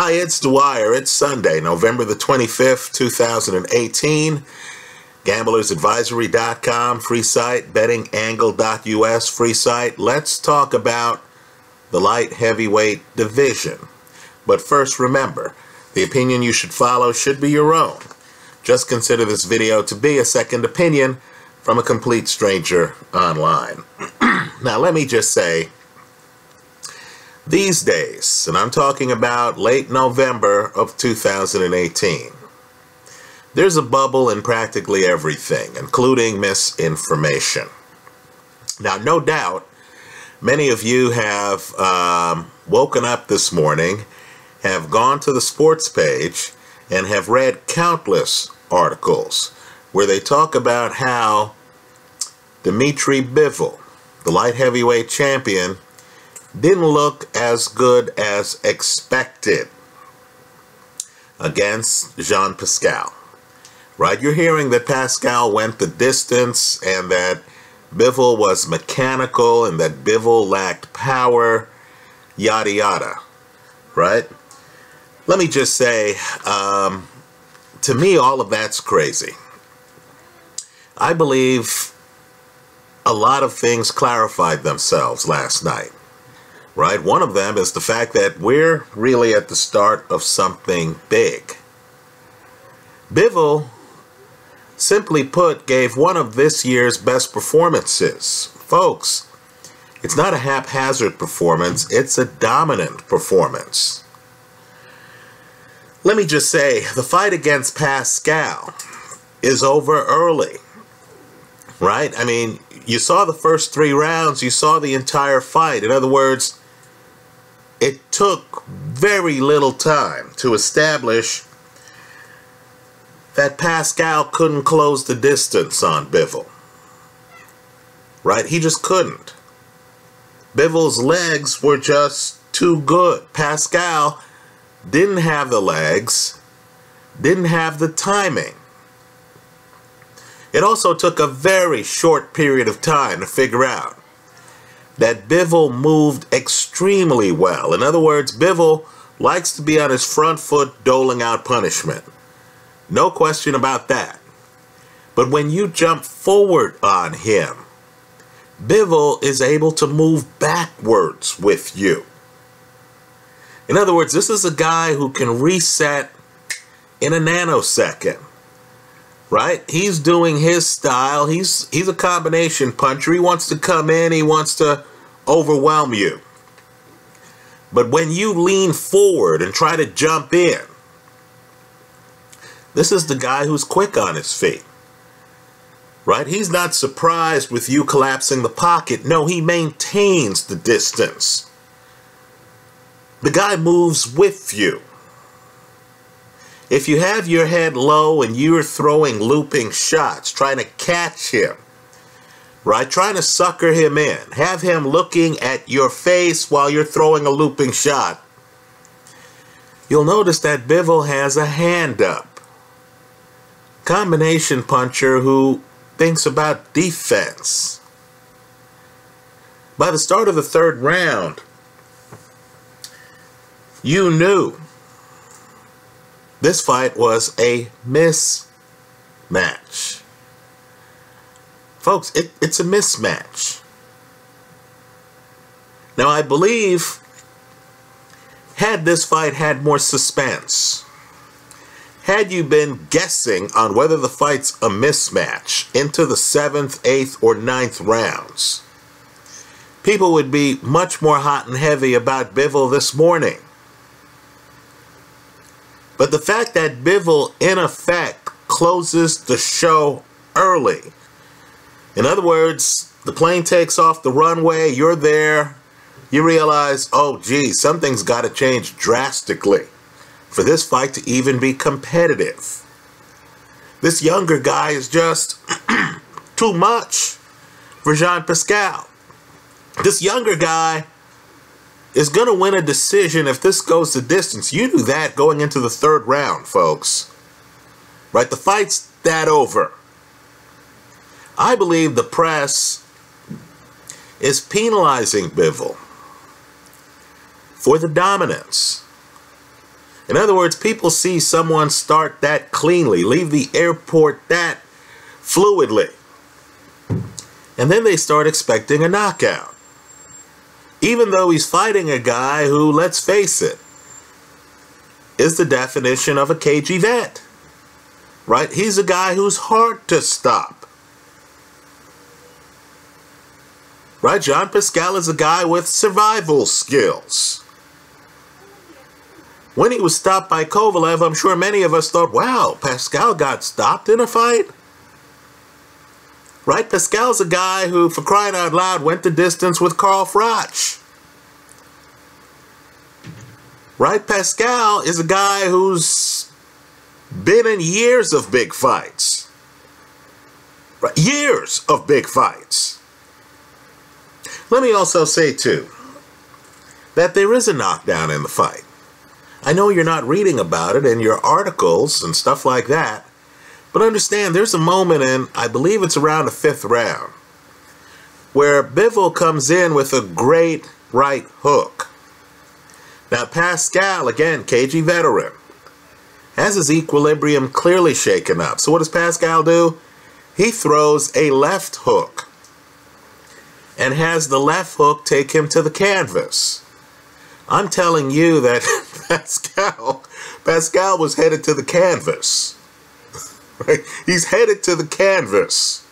Hi, it's Dwyer. It's Sunday, November the 25th, 2018. GamblersAdvisory.com, free site. BettingAngle.us, free site. Let's talk about the light heavyweight division. But first, remember, the opinion you should follow should be your own. Just consider this video to be a second opinion from a complete stranger online. Now, let me just say, these days, and I'm talking about late November of 2018, there's a bubble in practically everything, including misinformation. Now, no doubt, many of you have woken up this morning, have gone to the sports page, and have read countless articles where they talk about how Dmitry Bivol, the light heavyweight champion, didn't look as good as expected against Pascal. Right? You're hearing that Pascal went the distance and that Bivol was mechanical and that Bivol lacked power, yada yada. Right? Let me just say, to me, all of that's crazy. I believe a lot of things clarified themselves last night. Right? One of them is the fact that we're really at the start of something big. Bivol, simply put, gave one of this year's best performances. Folks, it's not a haphazard performance, it's a dominant performance. Let me just say, the fight against Pascal is over early. Right? I mean, you saw the first 3 rounds, you saw the entire fight. In other words, it took very little time to establish that Pascal couldn't close the distance on Bivol. Right? He just couldn't. Bivol's legs were just too good. Pascal didn't have the legs, didn't have the timing. It also took a very short period of time to figure out that Bivol moved extremely well. In other words, Bivol likes to be on his front foot doling out punishment. No question about that. But when you jump forward on him, Bivol is able to move backwards with you. In other words, this is a guy who can reset in a nanosecond. Right? He's doing his style. He's a combination puncher. He wants to come in. He wants to overwhelm you. But when you lean forward and try to jump in, this is the guy who's quick on his feet. Right? He's not surprised with you collapsing the pocket. No, he maintains the distance. The guy moves with you. If you have your head low and you're throwing looping shots, trying to catch him, right, trying to sucker him in, have him looking at your face while you're throwing a looping shot, you'll notice that Bivol has a hand up. Combination puncher who thinks about defense. By the start of the 3rd round, you knew this fight was a mismatch. Folks, it's a mismatch. Now, I believe, had this fight had more suspense, had you been guessing on whether the fight's a mismatch into the 7th, 8th, or 9th rounds, people would be much more hot and heavy about Bivol this morning. But the fact that Bivol, in effect, closes the show early. In other words, the plane takes off the runway, you're there, you realize, oh gee, something's got to change drastically for this fight to even be competitive. This younger guy is just too much for Pascal. This younger guy is going to win a decision if this goes the distance. You knew that going into the 3rd round, folks. Right? The fight's that over. I believe the press is penalizing Bivol for the dominance. In other words, people see someone start that cleanly, leave the airport that fluidly, and then they start expecting a knockout. Even though he's fighting a guy who, let's face it, is the definition of a cagey vet. Right? He's a guy who's hard to stop. Right? Jean Pascal is a guy with survival skills. When he was stopped by Kovalev, I'm sure many of us thought, wow, Pascal got stopped in a fight? Right? Pascal's a guy who, for crying out loud, went the distance with Carl Froch. Right? Pascal is a guy who's been in years of big fights. Right? Years of big fights. Let me also say, too, that there is a knockdown in the fight. I know you're not reading about it in your articles and stuff like that, but understand there's a moment in, I believe it's around the 5th round, where Bivol comes in with a great right hook. Now Pascal, again, cagey veteran, has his equilibrium clearly shaken up. So what does Pascal do? He throws a left hook and has the left hook take him to the canvas. I'm telling you that Pascal was headed to the canvas. Right? He's headed to the canvas.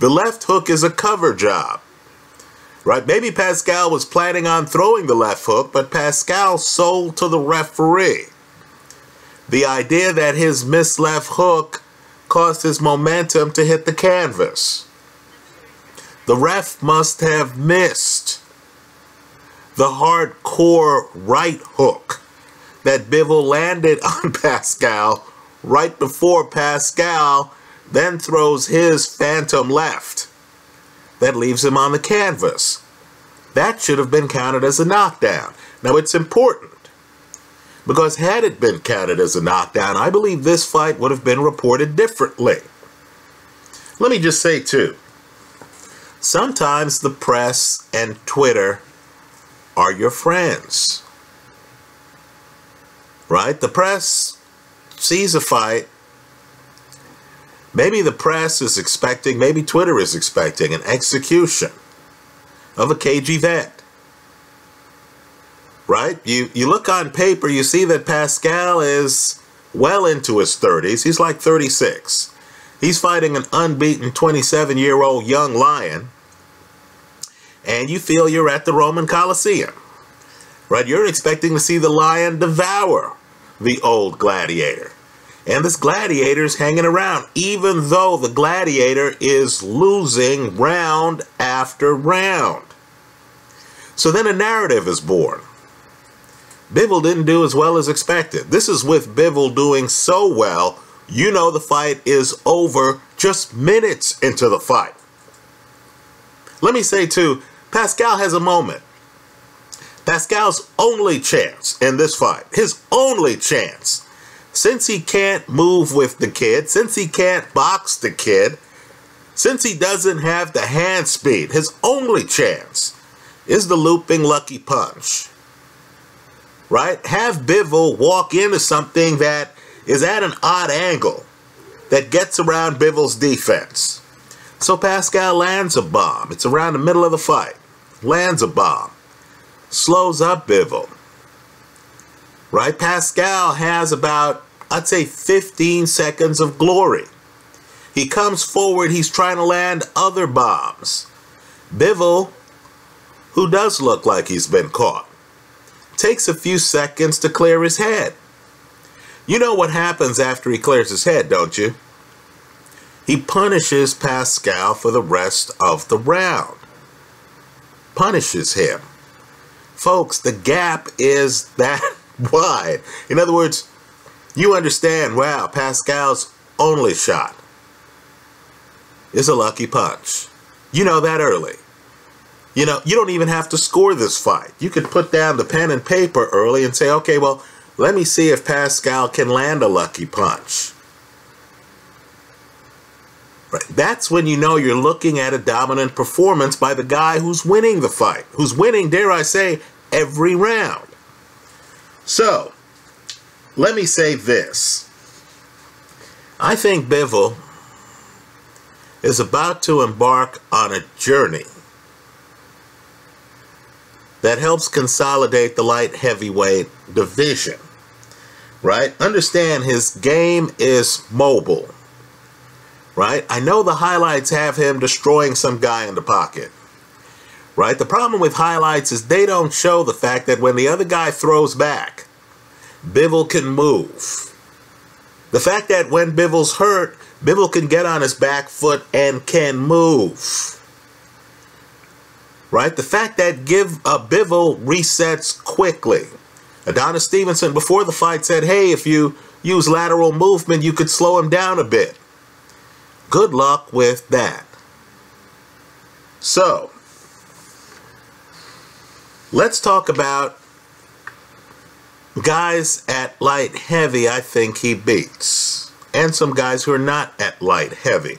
The left hook is a cover job. Right? Maybe Pascal was planning on throwing the left hook, but Pascal sold to the referee the idea that his missed left hook caused his momentum to hit the canvas. The ref must have missed the hardcore right hook that Bivol landed on Pascal right before Pascal then throws his phantom left that leaves him on the canvas. That should have been counted as a knockdown. Now it's important because had it been counted as a knockdown, I believe this fight would have been reported differently. Let me just say too, sometimes the press and Twitter are your friends. Right? The press sees a fight. Maybe the press is expecting, maybe Twitter is expecting an execution of a cagey vet. Right? You look on paper, you see that Pascal is well into his 30s. He's like 36. He's fighting an unbeaten 27-year-old young lion. And you feel you're at the Roman Colosseum. Right? You're expecting to see the lion devour the old gladiator. And this gladiator's hanging around, even though the gladiator is losing round after round. So then a narrative is born. Bivol didn't do as well as expected. This is with Bivol doing so well, you know the fight is over just minutes into the fight. Let me say too, Pascal has a moment. Pascal's only chance in this fight, his only chance, since he can't move with the kid, since he can't box the kid, since he doesn't have the hand speed, his only chance is the looping lucky punch. Right? Have Bivol walk into something that is at an odd angle that gets around Bivol's defense. So Pascal lands a bomb. It's around the middle of the fight. Lands a bomb. Slows up Bivol. Right? Pascal has about, I'd say, 15 seconds of glory. He comes forward. He's trying to land other bombs. Bivol, who does look like he's been caught, takes a few seconds to clear his head. You know what happens after he clears his head, don't you? He punishes Pascal for the rest of the round. Punishes him. Folks, the gap is that wide. In other words, you understand, wow, Pascal's only shot is a lucky punch. You know that early. You know, you don't even have to score this fight. You could put down the pen and paper early and say, okay, well, let me see if Pascal can land a lucky punch. Right. That's when you know you're looking at a dominant performance by the guy who's winning the fight, who's winning, dare I say, every round. So, let me say this. I think Bivol is about to embark on a journey that helps consolidate the light heavyweight division, right? Understand, his game is mobile, right? I know the highlights have him destroying some guy in the pocket, right? The problem with highlights is they don't show the fact that when the other guy throws back, Bivol can move. The fact that when Bivol's hurt, Bivol can get on his back foot and can move. Right? The fact that Bivol resets quickly. Adonis Stevenson before the fight said, hey, if you use lateral movement, you could slow him down a bit. Good luck with that. So, let's talk about guys at light heavy I think he beats, and some guys who are not at light heavy.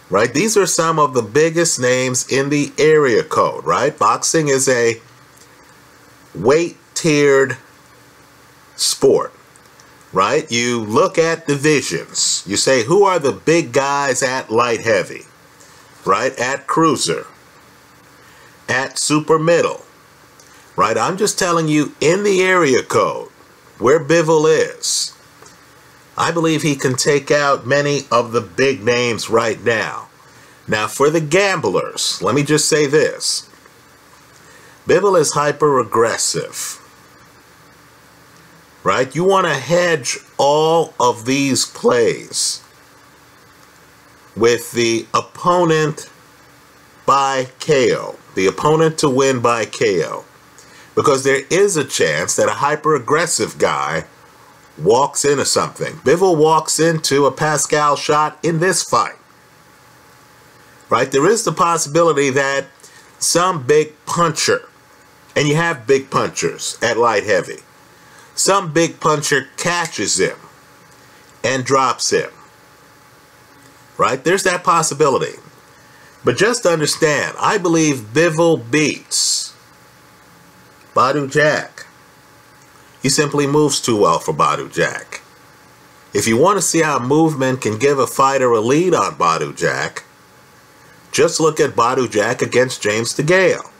Right? These are some of the biggest names in the area code, right? Boxing is a weight-tiered sport, right? You look at divisions. You say, who are the big guys at light heavy, right? At cruiser, at super middle, right? I'm just telling you, in the area code, where Bivol is, I believe he can take out many of the big names right now. Now, for the gamblers, let me just say this. Bivol is hyper-aggressive, right? You want to hedge all of these plays with the opponent by KO, the opponent to win by KO, because there is a chance that a hyper-aggressive guy walks into something. Bivol walks into a Pascal shot in this fight, right? There is the possibility that some big puncher, and you have big punchers at light heavy, some big puncher catches him and drops him, right? There's that possibility. But just understand, I believe Bivol beats Badou Jack. He simply moves too well for Badou Jack. If you want to see how movement can give a fighter a lead on Badou Jack, just look at Badou Jack against James DeGale.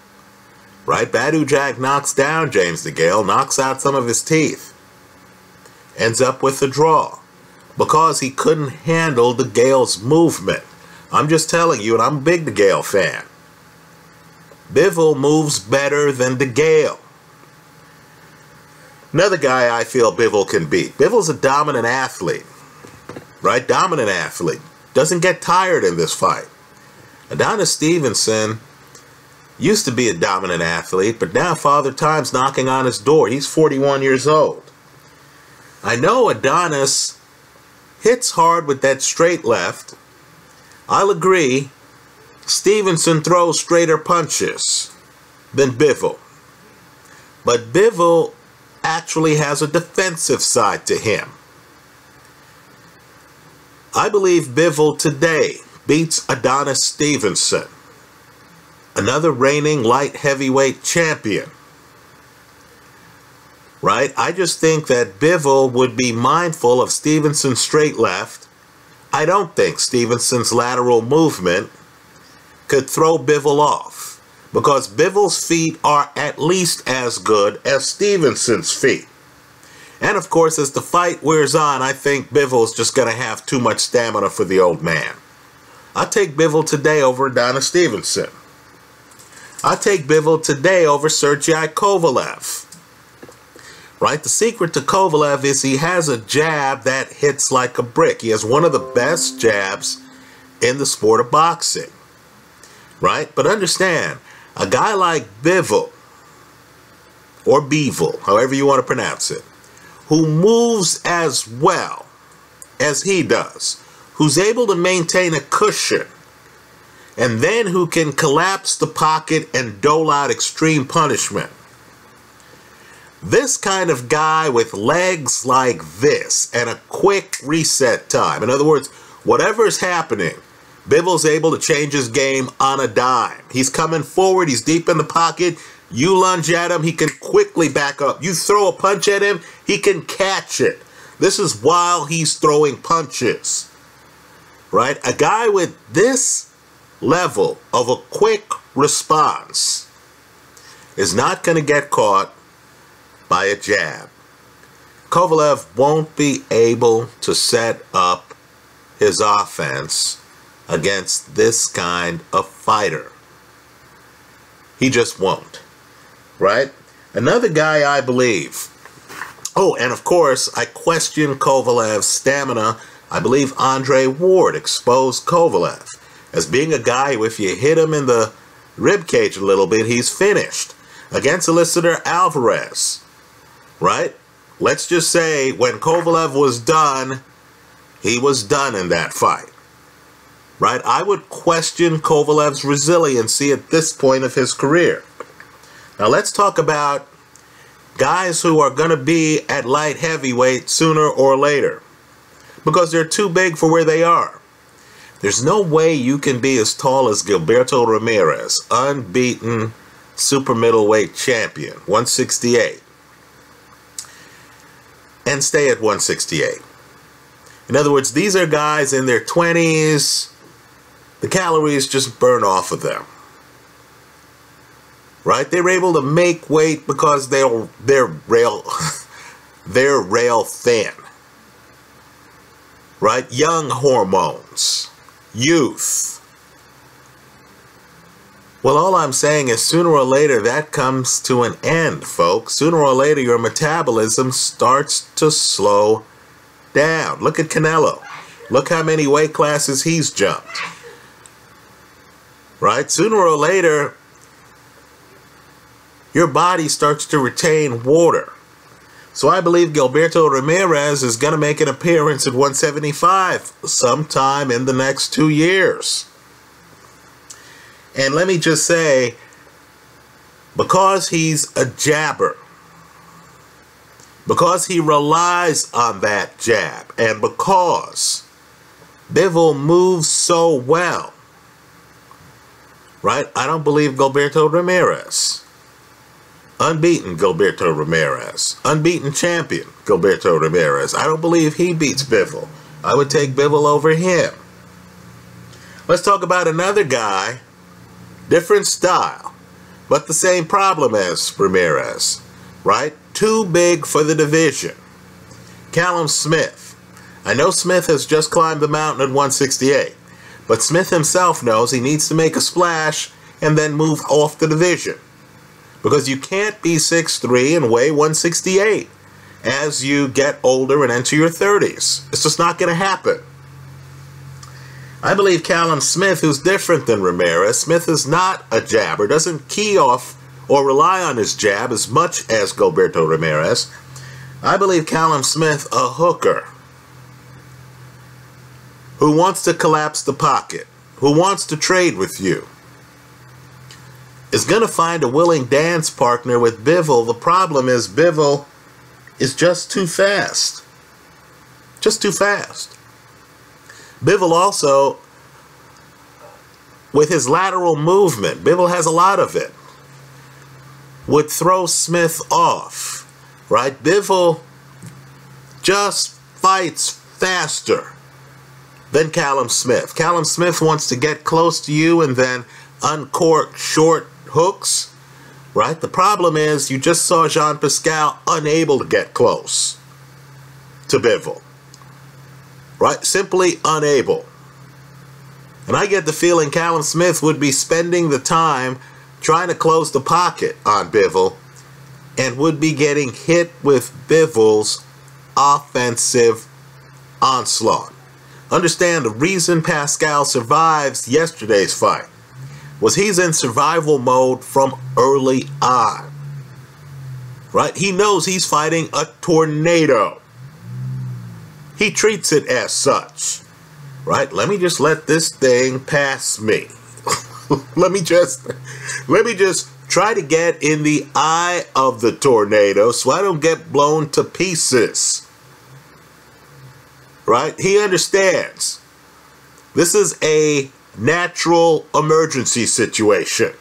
Right? Badou Jack knocks down James DeGale, knocks out some of his teeth, ends up with a draw because he couldn't handle DeGale's movement. I'm just telling you, and I'm a big DeGale fan. Bivol moves better than DeGale. Another guy I feel Bivol can beat. Bivol's a dominant athlete, right? Dominant athlete. Doesn't get tired in this fight. Adonis Stevenson used to be a dominant athlete, but now Father Time's knocking on his door. He's 41 years old. I know Adonis hits hard with that straight left. I'll agree, Stevenson throws straighter punches than Bivol. But Bivol actually has a defensive side to him. I believe Bivol today beats Adonis Stevenson, another reigning light heavyweight champion. Right? I just think that Bivol would be mindful of Stevenson's straight left. I don't think Stevenson's lateral movement could throw Bivol off, because Bivol's feet are at least as good as Stevenson's feet. And of course, as the fight wears on, I think Bivol's just going to have too much stamina for the old man. I take Bivol today over Adonis Stevenson. I take Bivol today over Sergey Kovalev. Right? The secret to Kovalev is he has a jab that hits like a brick. He has one of the best jabs in the sport of boxing. Right? But understand, a guy like Bivol, or Bivol, however you want to pronounce it, who moves as well as he does, who's able to maintain a cushion, and then who can collapse the pocket and dole out extreme punishment. This kind of guy with legs like this and a quick reset time, in other words, whatever's happening, Bivol's able to change his game on a dime. He's coming forward, he's deep in the pocket, You lunge at him, he can quickly back up. You throw a punch at him, he can catch it. This is while he's throwing punches, right? A guy with this level of a quick response is not going to get caught by a jab. Kovalev won't be able to set up his offense against this kind of fighter. He just won't, right? Another guy I believe, oh, and of course, I question Kovalev's stamina. I believe Andre Ward exposed Kovalev as being a guy who, if you hit him in the rib cage a little bit, he's finished. Against Erislandy Álvarez, right? Let's just say when Kovalev was done, he was done in that fight, right? I would question Kovalev's resiliency at this point of his career. Now let's talk about guys who are going to be at light heavyweight sooner or later because they're too big for where they are. There's no way you can be as tall as Gilberto Ramírez, unbeaten super middleweight champion, 168, and stay at 168. In other words, these are guys in their 20s. The calories just burn off of them, right? They're able to make weight because they're rail thin, right? Young hormones, youth. Well, all I'm saying is sooner or later that comes to an end, folks. Sooner or later your metabolism starts to slow down. Look at Canelo. Look how many weight classes he's jumped. Right? Sooner or later your body starts to retain water. So I believe Gilberto Ramírez is going to make an appearance at 175 sometime in the next 2 years. And let me just say, because he's a jabber, because he relies on that jab, and because Bivol moves so well, right? I don't believe Gilberto Ramírez, unbeaten Gilberto Ramírez, unbeaten champion Gilberto Ramírez, I don't believe he beats Bivol. I would take Bivol over him. Let's talk about another guy. Different style, but the same problem as Ramírez, right? Too big for the division. Callum Smith. I know Smith has just climbed the mountain at 168, but Smith himself knows he needs to make a splash and then move off the division. Because you can't be 6'3" and weigh 168 as you get older and enter your 30s. It's just not going to happen. I believe Callum Smith, who's different than Ramírez, Smith is not a jabber, doesn't key off or rely on his jab as much as Gilberto Ramírez. I believe Callum Smith, a hooker, who wants to collapse the pocket, who wants to trade with you, is going to find a willing dance partner with Bivol. The problem is Bivol is just too fast. Just too fast. Bivol also, with his lateral movement, Bivol has a lot of it, would throw Smith off, right? Bivol just fights faster than Callum Smith. Callum Smith wants to get close to you and then uncork short hooks, right? The problem is you just saw Pascal unable to get close to Bivol. Right? Simply unable. And I get the feeling Callum Smith would be spending the time trying to close the pocket on Bivol and would be getting hit with Bivol's offensive onslaught. Understand, the reason Pascal survives yesterday's fight was he's in survival mode from early on. Right? He knows he's fighting a tornado. He treats it as such, right? Let me just let this thing pass me. let me just try to get in the eye of the tornado so I don't get blown to pieces, right? He understands. This is a natural emergency situation.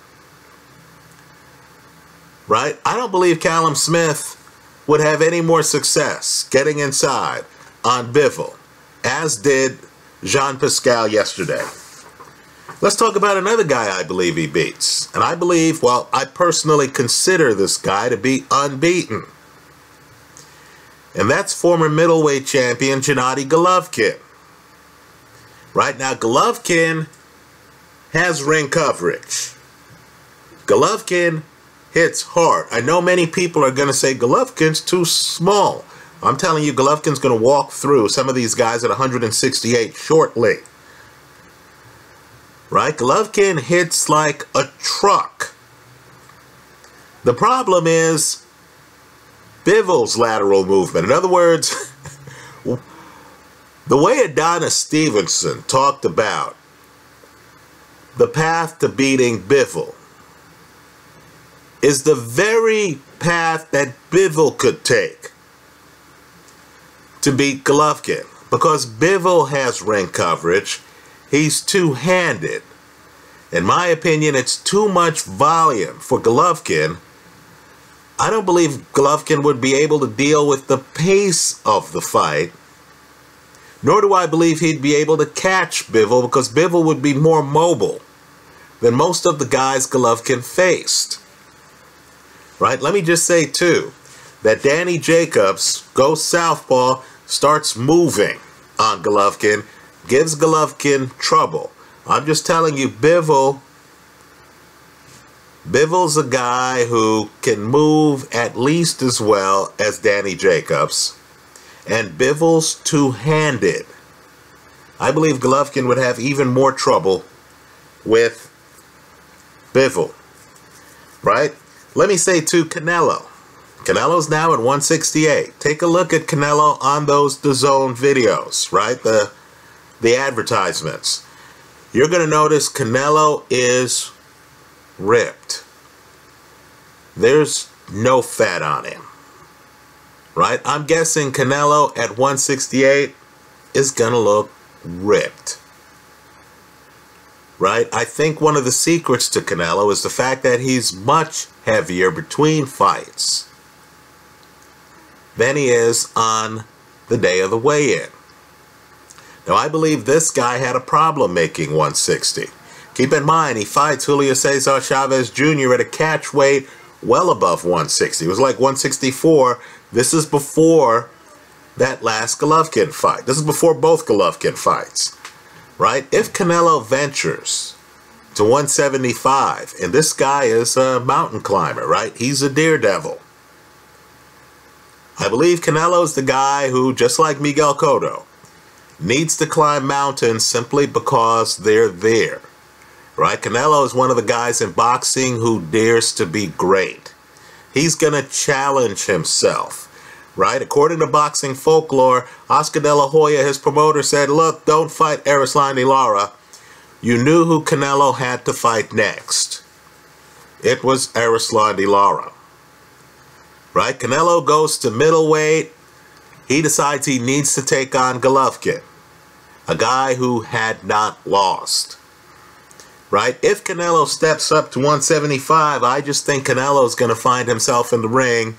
right? I don't believe Callum Smith would have any more success getting inside on Bivol, as did Pascal yesterday. Let's talk about another guy I believe he beats. And I believe, well, I personally consider this guy to be unbeaten. And that's former middleweight champion Gennady Golovkin. Right now, Golovkin has ring coverage. Golovkin hits hard. I know many people are going to say Golovkin's too small. I'm telling you, Golovkin's going to walk through some of these guys at 168 shortly. Right? Golovkin hits like a truck. The problem is Bivol's lateral movement. In other words, the way Adonis Stevenson talked about the path to beating Bivol is the very path that Bivol could take to beat Golovkin. Because Bivol has ring coverage, he's two-handed. In my opinion, it's too much volume for Golovkin. I don't believe Golovkin would be able to deal with the pace of the fight, nor do I believe he'd be able to catch Bivol, because Bivol would be more mobile than most of the guys Golovkin faced. Right? Let me just say, too, that Danny Jacobs goes southpaw, starts moving on Golovkin, gives Golovkin trouble. I'm just telling you, Bivol's a guy who can move at least as well as Danny Jacobs. And Bivol's two-handed. I believe Golovkin would have even more trouble with Bivol. Right? Let me say, too, Canelo. Canelo's now at 168. Take a look at Canelo on those DAZN videos, right? The advertisements. You're going to notice Canelo is ripped. There's no fat on him. Right? I'm guessing Canelo at 168 is going to look ripped. Right? I think one of the secrets to Canelo is the fact that he's much heavier between fights than he is on the day of the weigh-in. Now, I believe this guy had a problem making 160. Keep in mind, he fights Julio Cesar Chavez Jr. at a catch weight well above 160. It was like 164. This is before that last Golovkin fight. This is before both Golovkin fights. Right? If Canelo ventures to 175, and this guy is a mountain climber, right? He's a daredevil. I believe Canelo's the guy who, just like Miguel Cotto, needs to climb mountains simply because they're there. Right? Canelo is one of the guys in boxing who dares to be great. He's going to challenge himself. Right? According to boxing folklore, Oscar De La Hoya, his promoter, said, look, don't fight Erislandy Lara. You knew who Canelo had to fight next. It was Erislandy Lara. Right? Canelo goes to middleweight. He decides he needs to take on Golovkin, a guy who had not lost. Right? If Canelo steps up to 175, I just think Canelo's going to find himself in the ring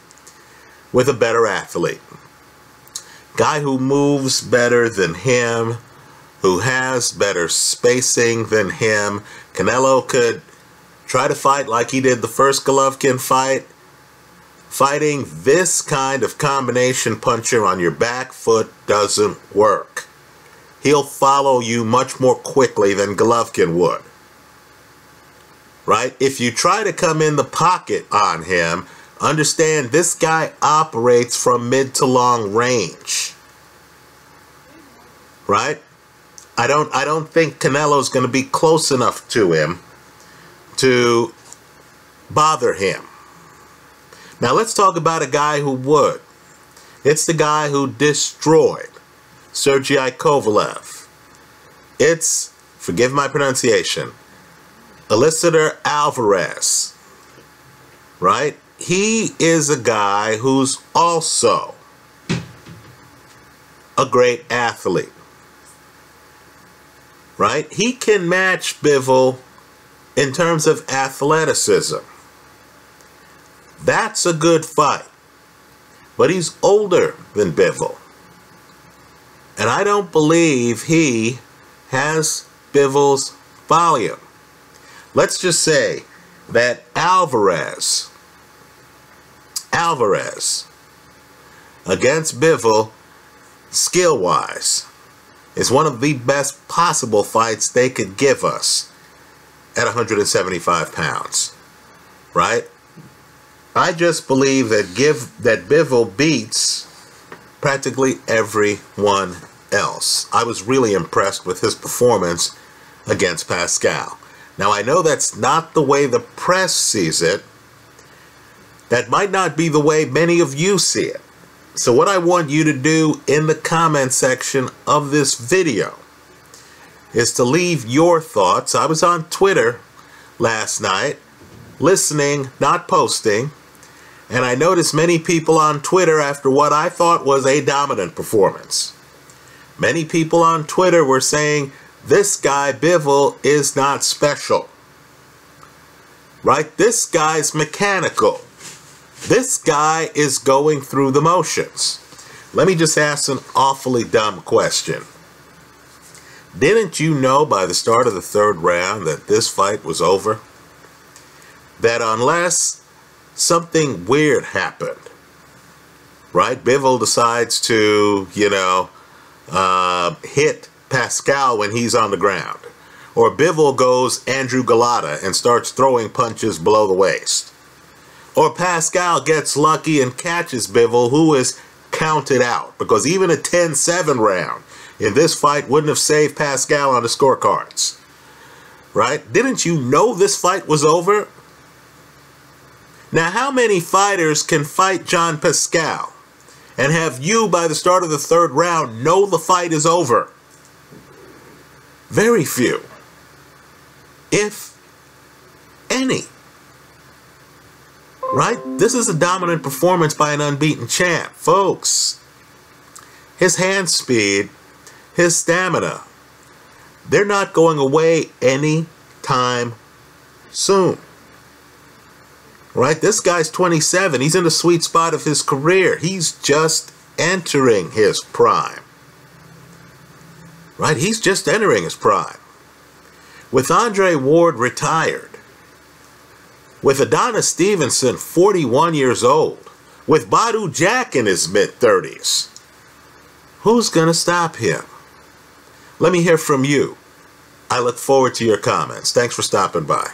with a better athlete. Guy who moves better than him, who has better spacing than him. Canelo could try to fight like he did the first Golovkin fight. Fighting this kind of combination puncher on your back foot doesn't work. He'll follow you much more quickly than Golovkin would. Right? If you try to come in the pocket on him, understand this guy operates from mid to long range. Right? I don't think Canelo's going to be close enough to him to bother him. Now let's talk about a guy who would. It's the guy who destroyed Sergey Kovalev. It's, forgive my pronunciation, Erislandy Álvarez. Right? He is a guy who's also a great athlete. Right? He can match Bivol in terms of athleticism. That's a good fight. But he's older than Bivol. And I don't believe he has Bivol's volume. Let's just say that Álvarez against Bivol, skill-wise, is one of the best possible fights they could give us at 175 pounds, right? I just believe that Bivol beats practically everyone else. I was really impressed with his performance against Pascal. Now, I know that's not the way the press sees it. That might not be the way many of you see it. So what I want you to do in the comment section of this video is to leave your thoughts. I was on Twitter last night, listening, not posting, and I noticed many people on Twitter after what I thought was a dominant performance. Many people on Twitter were saying, this guy, Bivol, is not special. Right? This guy's mechanical. This guy is going through the motions. Let me just ask an awfully dumb question. Didn't you know by the start of the third round that this fight was over? That unless something weird happened, right? Bivol decides to, hit Pascal when he's on the ground. Or Bivol goes Andrew Golota and starts throwing punches below the waist. Or Pascal gets lucky and catches Bivol, who is counted out. Because even a 10-7 round in this fight wouldn't have saved Pascal on the scorecards. Right? Didn't you know this fight was over? Now, how many fighters can fight John Pascal and have you, by the start of the third round, know the fight is over? Very few. If any. Right? This is a dominant performance by an unbeaten champ. Folks, his hand speed, his stamina, they're not going away anytime soon. Right? This guy's 27. He's in the sweet spot of his career. He's just entering his prime. Right? He's just entering his prime. With Andre Ward retired, with Adonis Stevenson 41 years old, with Badu Jack in his mid-30s, who's going to stop him? Let me hear from you. I look forward to your comments. Thanks for stopping by.